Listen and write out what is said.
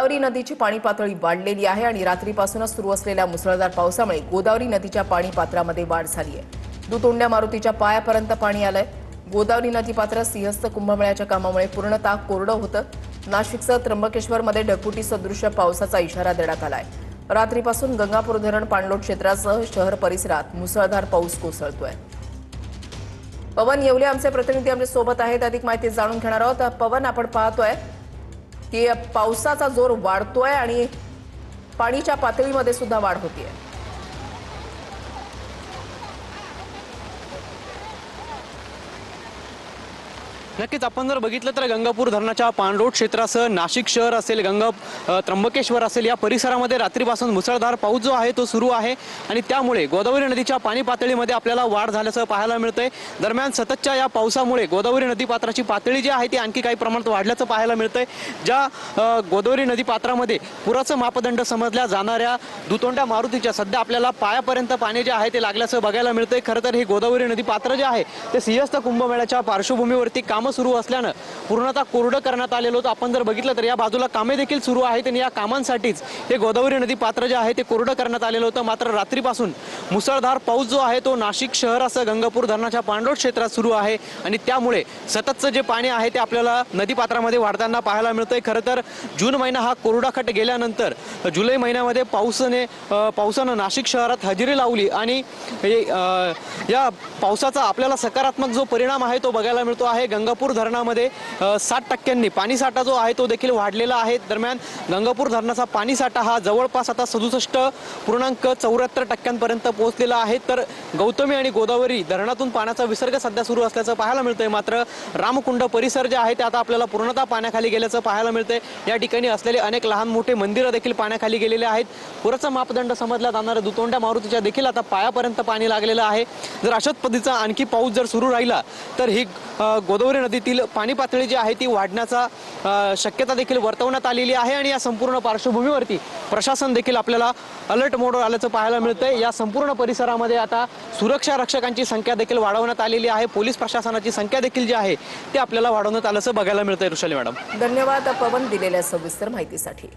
गोदावरी नदीची पाणी पातळी वाढलेली आहे आणि रात्रीपासूनच सुरू असलेल्या मुसळधार पावसामुळे गोदावरी नदीच्या पाणी पात्रामध्ये वाढ झाली आहे। दुतोंड्या मारुतीच्या पायापर्यंत पाणी आलंय। गोदावरी नदी पात्र सिंहस्थ कुंभमेळ्याच्या कामामुळे पूर्णतः कोरडं होतं। नाशिकसह त्र्यंबकेश्वरमध्ये ढगफुटी सदृश पावसाचा इशारा देण्यात आलाय। रात्रीपासून गंगापूर धरण पाणलोट क्षेत्रासह शहर परिसरात मुसळधार पाऊस कोसळतोय। पवन येवले आमचे प्रतिनिधी आमच्या सोबत आहेत, अधिक माहिती जाणून घेणार आहोत। पवन, आपण पाहतोय की पावसाचा जोर वाढतोय आणि पाणीच्या पातळीमध्ये सुद्धा वाढ होतीये। नक्कीच आपण जर बघितलं तर गंगापूर धरणाच्या पाणलोट क्षेत्रासह नाशिक शहर असेल, त्र्यंबकेश्वर असेल, या परिसरामध्ये रात्रीपासून मुसळधार पाऊस जो आहे तो सुरू आहे आणि त्यामुळे गोदावरी नदीच्या पाणी पातळीमध्ये आपल्याला वाढ झाल्याचं पाहायला मिळतंय। दरम्यान सततच्या या पावसामुळे गोदावरी नदी पात्राची पातळी जी आहे ती आणखी काही प्रमाणात वाढल्याचं पाहायला मिळतंय। ज्या गोदावरी नदी पात्रामध्ये पुराचं मापदंड समजल्या जाणाऱ्या दुतोंड्या मारुतीच्या सध्या आपल्याला पायापर्यंत पाणी जे आहे ते लागल्याचं बघायला मिळतंय। खरं तर ही गोदावरी नदी पात्र जे आहे ते सिंहस्थ कुंभमेळ्याच्या पार्श्वभूमीवरती कामं सुरू असल्यानं पूर्णतः कोरडं करण्यात आलेलं होतं। आपण जर बघितलं तर या बाजूला कामे देखील सुरू आहेत आणि या कामांसाठीच हे गोदावरी नदी पात्र जे आहे ते कोरडं करण्यात आलेलं होतं। मात्र रात्रीपासून मुसळधार पाऊस जो आहे तो नाशिक शहरासह गंगापूर धरणाच्या पाणलोट क्षेत्रात सुरू आहे आणि त्यामुळे सततचं जे पाणी आहे ते आपल्याला नदी पात्रामध्ये वाढताना पाहायला मिळतंय। खरं तर जून महिना हा कोरडाखट गेल्यानंतर जुलै महिन्यामध्ये पावसानं नाशिक शहरात हजेरी लावली आणि या पावसाचा आपल्याला सकारात्मक जो परिणाम आहे तो बघायला मिळतो आहे। गंगापूर धरणामध्ये 60% पाणी साठा जो आहे तो देखील वाढलेला आहे। दरम्यान गंगापूर धरणाचा पाणी साठा हा जवळपास आता 67.74% पर्यंत पोहोचलेला आहे। तर गौतमी आणि गोदावरी धरणातून पाण्याचा विसर्ग सध्या सुरू असल्याचं पाहायला मिळतंय। मात्र रामकुंड परिसर जे आहे ते आता आपल्याला पूर्णतः पाण्याखाली गेल्याचं पाहायला मिळतंय। या ठिकाणी असलेले अनेक लहान मोठे मंदिरं देखील पाण्याखाली गेलेले आहेत। पुराचा मापदंड समजला जाणाऱ्या दुतोंड्या मारुतीच्या देखील आता पायापर्यंत पाणी लागलेलं आहे। जर अशाच पद्धतीचा आणखी पाऊस जर सुरू राहिला तर ही गोदावरी नदीतील पाणी पातळी जी आहे ती वाढण्याचा शक्यता देखील वर्तवण्यात आलेली आहे आणि या संपूर्ण पार्श्वभूमीवरती प्रशासन देखील आपल्याला अलर्ट मोडवर आल्याचं पाहायला मिळतंय। या संपूर्ण परिसरामध्ये आता सुरक्षा रक्षकांची संख्या देखील वाढवण्यात आलेली आहे। पोलीस प्रशासनाची संख्या देखील जी आहे ते आपल्याला वाढवण्यात आल्याचं बघायला मिळतंय। ऋषाली मॅडम, धन्यवाद पवन दिलेल्या सविस्तर माहितीसाठी।